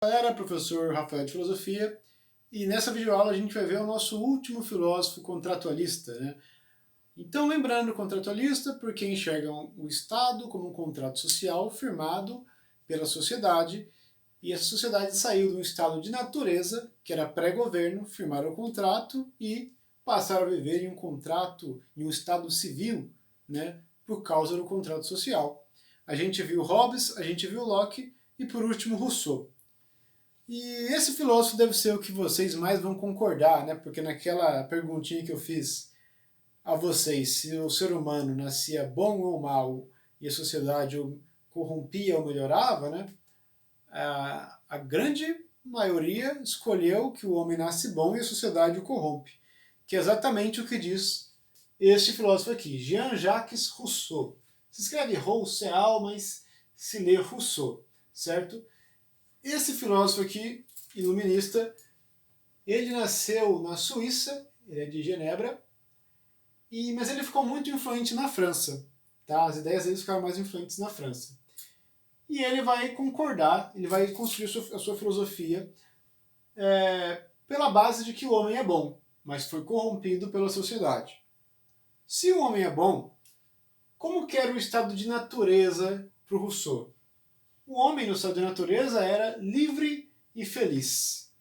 Galera, professor Rafael de Filosofia, e nessa videoaula a gente vai ver o nosso último filósofo contratualista, né? Então, lembrando, contratualista, porque enxergam o Estado como um contrato social firmado pela sociedade, e essa sociedade saiu de um estado de natureza, que era pré-governo, firmaram o contrato e passaram a viver em um contrato, em um estado civil, né, por causa do contrato social. A gente viu Hobbes, a gente viu Locke e, por último, Rousseau. E esse filósofo deve ser o que vocês mais vão concordar, né? Porque naquela perguntinha que eu fiz a vocês, se o ser humano nascia bom ou mal e a sociedade o corrompia ou melhorava, né? A grande maioria escolheu que o homem nasce bom e a sociedade o corrompe, que é exatamente o que diz este filósofo aqui, Jean-Jacques Rousseau. Se escreve Rousseau, mas se lê Rousseau, certo? Esse filósofo aqui, iluminista, ele nasceu na Suíça, ele é de Genebra, mas ele ficou muito influente na França. Tá? As ideias dele ficaram mais influentes na França. E ele vai concordar, ele vai construir a sua filosofia pela base de que o homem é bom, mas foi corrompido pela sociedade. Se o homem é bom, como que era o estado de natureza para o Rousseau? O homem no estado de natureza era livre e feliz.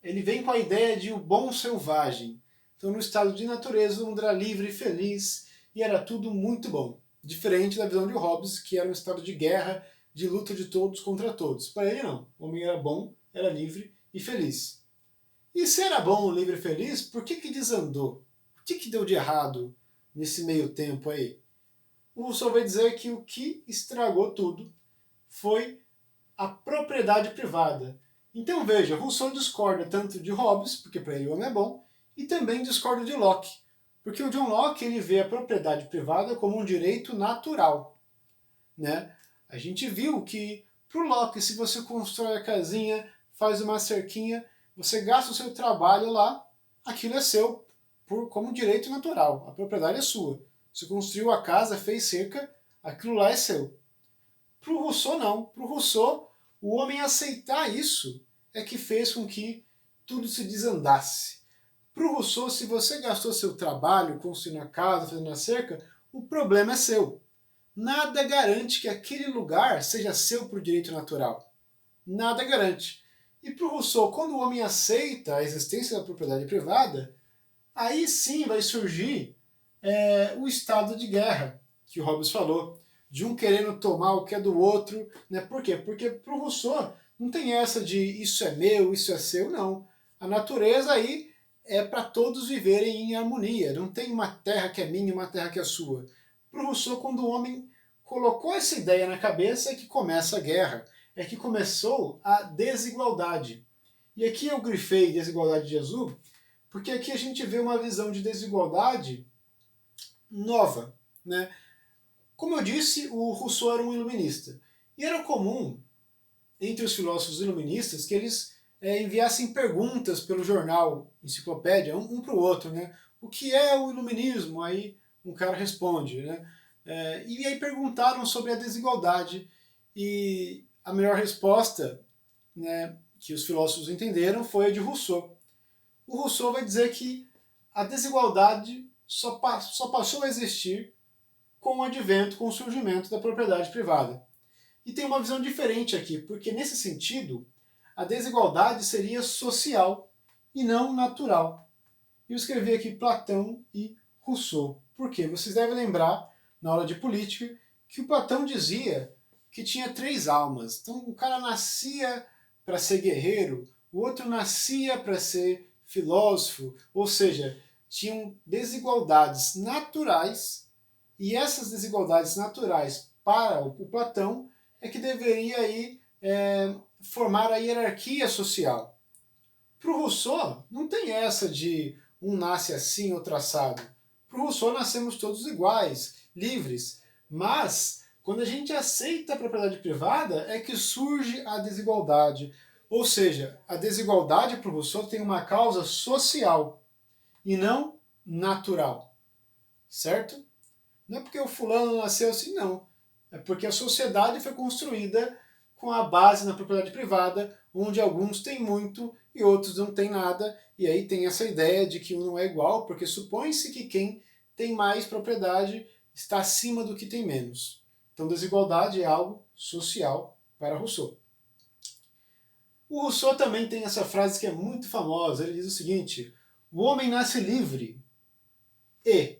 Ele vem com a ideia de o bom selvagem. Então, no estado de natureza, o mundo era livre e feliz e era tudo muito bom. Diferente da visão de Hobbes, que era um estado de guerra, de luta de todos contra todos. Para ele, não. O homem era bom, era livre e feliz. E se era bom, livre e feliz, por que desandou? O que deu de errado nesse meio tempo aí? O Rousseau vai dizer que o que estragou tudo foi a propriedade privada. Então veja, Rousseau discorda tanto de Hobbes, porque para ele o homem é bom, e também discorda de Locke, porque o John Locke ele vê a propriedade privada como um direito natural. Né? A gente viu que para o Locke, se você constrói a casinha, faz uma cerquinha, você gasta o seu trabalho lá, aquilo é seu como direito natural, a propriedade é sua. Você construiu a casa, fez cerca, aquilo lá é seu. Para o Rousseau, não. Para o Rousseau, o homem aceitar isso é que fez com que tudo se desandasse. Para o Rousseau, se você gastou seu trabalho construindo a casa, fazendo a cerca, o problema é seu. Nada garante que aquele lugar seja seu por direito natural. Nada garante. E para o Rousseau, quando o homem aceita a existência da propriedade privada, aí sim vai surgir o estado de guerra que o Hobbes falou, de um querendo tomar o que é do outro. Né? Por quê? Porque para o Rousseau não tem essa de isso é meu, isso é seu, não. A natureza aí é para todos viverem em harmonia, não tem uma terra que é minha e uma terra que é sua. Para o Rousseau, quando o homem colocou essa ideia na cabeça, é que começa a guerra, é que começou a desigualdade. E aqui eu grifei desigualdade de azul, porque aqui a gente vê uma visão de desigualdade nova. Né? Como eu disse, o Rousseau era um iluminista. E era comum, entre os filósofos iluministas, que eles enviassem perguntas pelo jornal, enciclopédia, um para o outro. Né? O que é o iluminismo? Aí um cara responde. Né? E aí perguntaram sobre a desigualdade. E a melhor resposta, né, que os filósofos entenderam foi a de Rousseau. O Rousseau vai dizer que a desigualdade só passou a existir com o advento, com o surgimento da propriedade privada. E tem uma visão diferente aqui, porque nesse sentido, a desigualdade seria social e não natural. Eu escrevi aqui Platão e Rousseau. Por quê? Vocês devem lembrar, na aula de política, que o Platão dizia que tinha três almas. Então o cara nascia para ser guerreiro, o outro nascia para ser filósofo, ou seja, tinham desigualdades naturais, e essas desigualdades naturais para o Platão é que deveria aí, formar a hierarquia social. Para o Rousseau, não tem essa de um nasce assim, outro assado. Para o Rousseau, nascemos todos iguais, livres. Mas, quando a gente aceita a propriedade privada, é que surge a desigualdade. Ou seja, a desigualdade para o Rousseau tem uma causa social e não natural. Certo? Não é porque o fulano nasceu assim, não. É porque a sociedade foi construída com a base na propriedade privada, onde alguns têm muito e outros não têm nada, e aí tem essa ideia de que um não é igual, porque supõe-se que quem tem mais propriedade está acima do que tem menos. Então, desigualdade é algo social para Rousseau. O Rousseau também tem essa frase que é muito famosa. Ele diz o seguinte: o homem nasce livre e,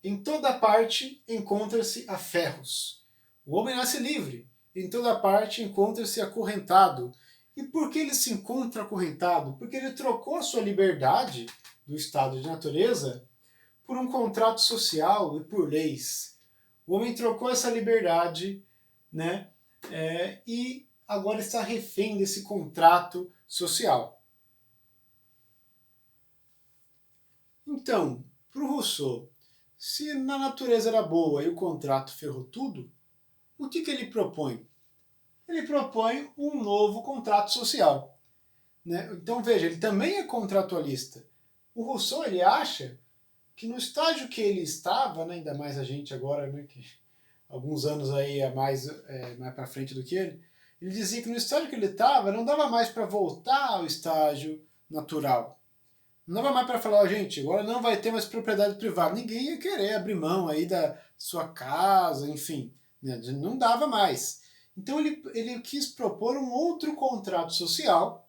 em toda parte, encontra-se a ferros. O homem nasce livre, em toda parte encontra-se acorrentado. E por que ele se encontra acorrentado? Porque ele trocou a sua liberdade do estado de natureza por um contrato social e por leis. O homem trocou essa liberdade, né, e agora está refém desse contrato social. Então, para o Rousseau, se na natureza era boa e o contrato ferrou tudo, o que ele propõe? Ele propõe um novo contrato social. Né? Então veja, ele também é contratualista. O Rousseau ele acha que no estágio que ele estava, né, ainda mais a gente agora, né, que alguns anos aí mais para frente do que ele dizia que no estágio que ele estava não dava mais para voltar ao estágio natural. Não dava mais para falar, oh, gente, agora não vai ter mais propriedade privada. Ninguém ia querer abrir mão aí da sua casa, enfim. Né? Não dava mais. Então ele quis propor um outro contrato social,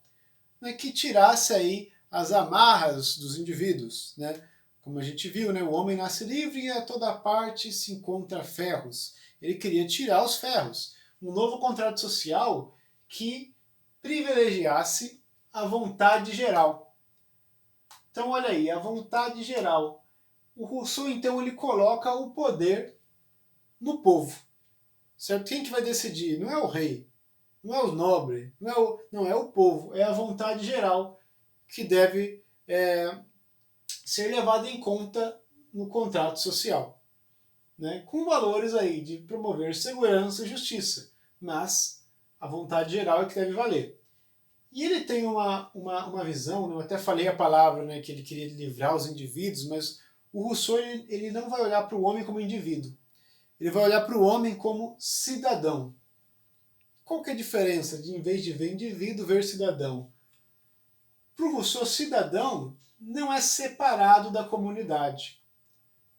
né, que tirasse aí as amarras dos indivíduos. Né? Como a gente viu, né, o homem nasce livre e a toda parte se encontra ferros. Ele queria tirar os ferros. Um novo contrato social que privilegiasse a vontade geral. Então, olha aí, a vontade geral. O Rousseau, então, ele coloca o poder no povo. Certo? Quem que vai decidir? Não é o rei, não é o nobre, não é o povo, é a vontade geral que deve ser levada em conta no contrato social. Né? Com valores aí de promover segurança e justiça. Mas a vontade geral é que deve valer. E ele tem uma visão, né? Eu até falei a palavra, né, que ele queria livrar os indivíduos, mas o Rousseau ele não vai olhar para o homem como indivíduo. Ele vai olhar para o homem como cidadão. Qual que é a diferença de, em vez de ver indivíduo, ver cidadão? Para o Rousseau, cidadão não é separado da comunidade.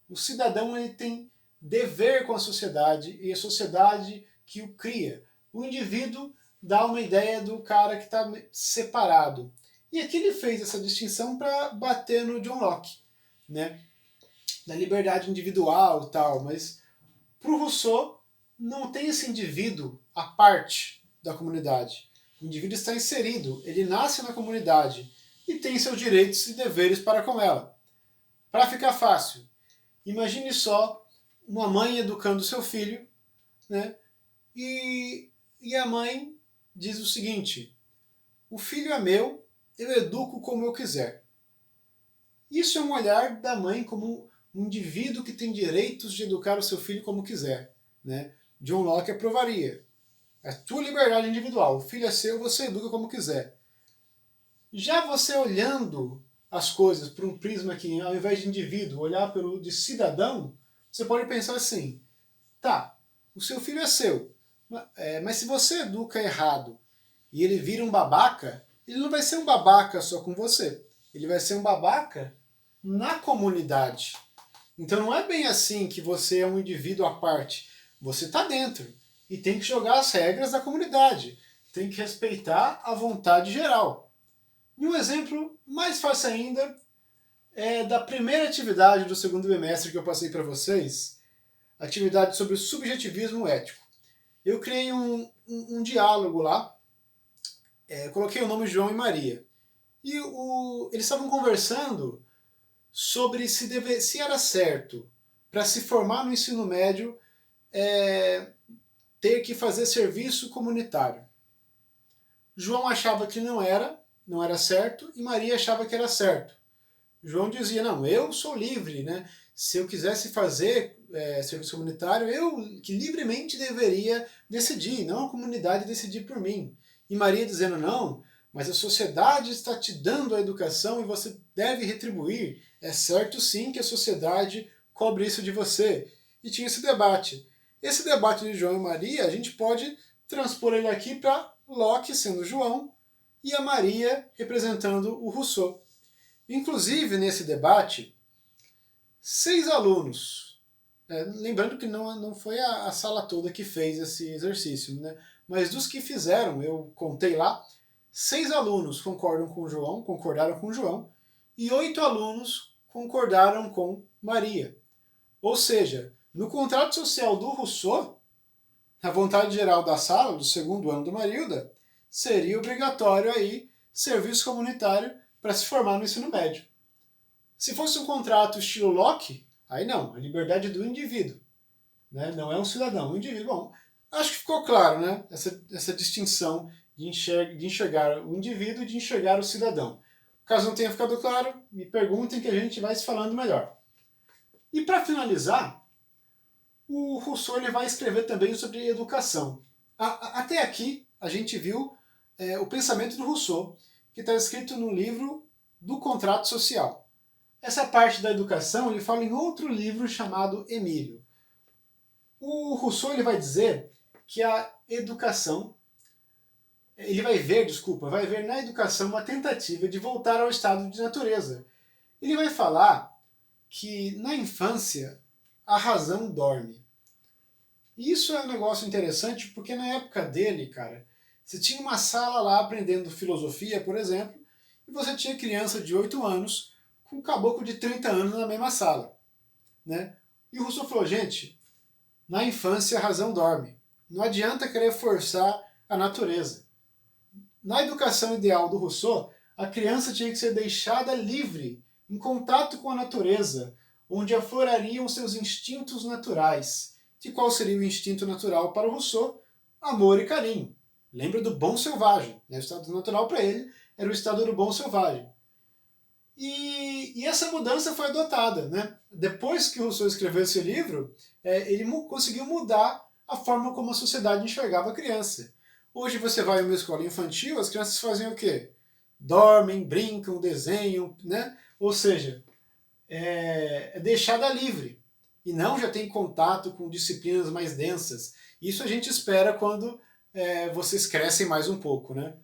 O cidadão ele tem dever com a sociedade e a sociedade que o cria. O indivíduo dá uma ideia do cara que está separado. E aqui ele fez essa distinção para bater no John Locke, né? Da liberdade individual e tal, mas para o Rousseau não tem esse indivíduo à parte da comunidade. O indivíduo está inserido, ele nasce na comunidade e tem seus direitos e deveres para com ela. Para ficar fácil, imagine só uma mãe educando seu filho, né? E a mãe diz o seguinte: o filho é meu, eu educo como eu quiser. Isso é um olhar da mãe como um indivíduo que tem direitos de educar o seu filho como quiser. Né? John Locke aprovaria. É tua liberdade individual. O filho é seu, você educa como quiser. Já você olhando as coisas por um prisma que, ao invés de indivíduo, olhar pelo de cidadão, você pode pensar assim: tá, o seu filho é seu, mas se você educa errado e ele vira um babaca, ele não vai ser um babaca só com você. Ele vai ser um babaca na comunidade. Então não é bem assim que você é um indivíduo à parte. Você está dentro e tem que jogar as regras da comunidade. Tem que respeitar a vontade geral. E um exemplo mais fácil ainda é da primeira atividade do segundo bimestre que eu passei para vocês, atividade sobre subjetivismo ético. Eu criei um diálogo lá, coloquei o nome João e Maria. E eles estavam conversando sobre se era certo, para se formar no ensino médio, ter que fazer serviço comunitário. João achava que não era certo, e Maria achava que era certo. João dizia, não, eu sou livre, né? Se eu quisesse fazer serviço comunitário, eu que livremente deveria decidir, não a comunidade decidir por mim. E Maria dizendo, não, mas a sociedade está te dando a educação e você deve retribuir. É certo sim que a sociedade cobre isso de você. E tinha esse debate. Esse debate de João e Maria, a gente pode transpor ele aqui para Locke sendo João e a Maria representando o Rousseau. Inclusive, nesse debate, 6 alunos, lembrando que não foi a sala toda que fez esse exercício, né? Mas dos que fizeram, eu contei lá, 6 alunos concordaram com o João, e 8 alunos concordaram com Maria. Ou seja, no contrato social do Rousseau, a vontade geral da sala, do segundo ano do Marilda, seria obrigatório aí serviço comunitário para se formar no ensino médio. Se fosse um contrato estilo Locke, aí não, a liberdade do indivíduo. Né? Não é um cidadão, um indivíduo. Bom, acho que ficou claro, né? Essa distinção de enxergar o indivíduo e de enxergar o cidadão. Caso não tenha ficado claro, me perguntem que a gente vai se falando melhor. E para finalizar, o Rousseau ele vai escrever também sobre educação. Até aqui a gente viu o pensamento do Rousseau, que está escrito no livro do Contrato Social. Essa parte da educação ele fala em outro livro chamado Emílio. O Rousseau ele vai dizer que a educação, vai ver na educação uma tentativa de voltar ao estado de natureza. Ele vai falar que na infância a razão dorme. E isso é um negócio interessante porque na época dele, cara, você tinha uma sala lá aprendendo filosofia, por exemplo, e você tinha criança de 8 anos com um caboclo de 30 anos na mesma sala. Né? E o Rousseau falou, gente, na infância a razão dorme. Não adianta querer forçar a natureza. Na educação ideal do Rousseau, a criança tinha que ser deixada livre, em contato com a natureza, onde aflorariam seus instintos naturais. E qual seria o instinto natural para o Rousseau? Amor e carinho. Lembra do bom selvagem. Né? O estado natural para ele era o estado do bom selvagem. E essa mudança foi adotada. Né? Depois que o Rousseau escreveu esse livro, ele conseguiu mudar a forma como a sociedade enxergava a criança. Hoje você vai a uma escola infantil, as crianças fazem o quê? Dormem, brincam, desenham, né? Ou seja, é deixada livre. E não já tem contato com disciplinas mais densas. Isso a gente espera quando vocês crescem mais um pouco, né?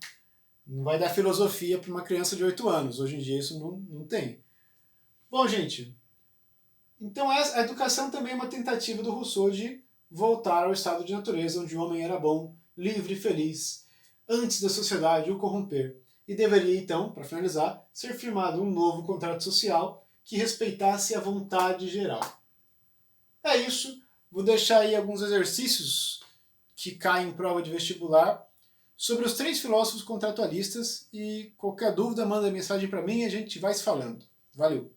Não vai dar filosofia para uma criança de 8 anos. Hoje em dia isso não tem. Bom, gente, então a educação também é uma tentativa do Rousseau de voltar ao estado de natureza, onde o homem era bom, livre e feliz, antes da sociedade o corromper. E deveria, então, para finalizar, ser firmado um novo contrato social que respeitasse a vontade geral. É isso. Vou deixar aí alguns exercícios que caem em prova de vestibular sobre os 3 filósofos contratualistas e qualquer dúvida manda mensagem para mim e a gente vai se falando. Valeu!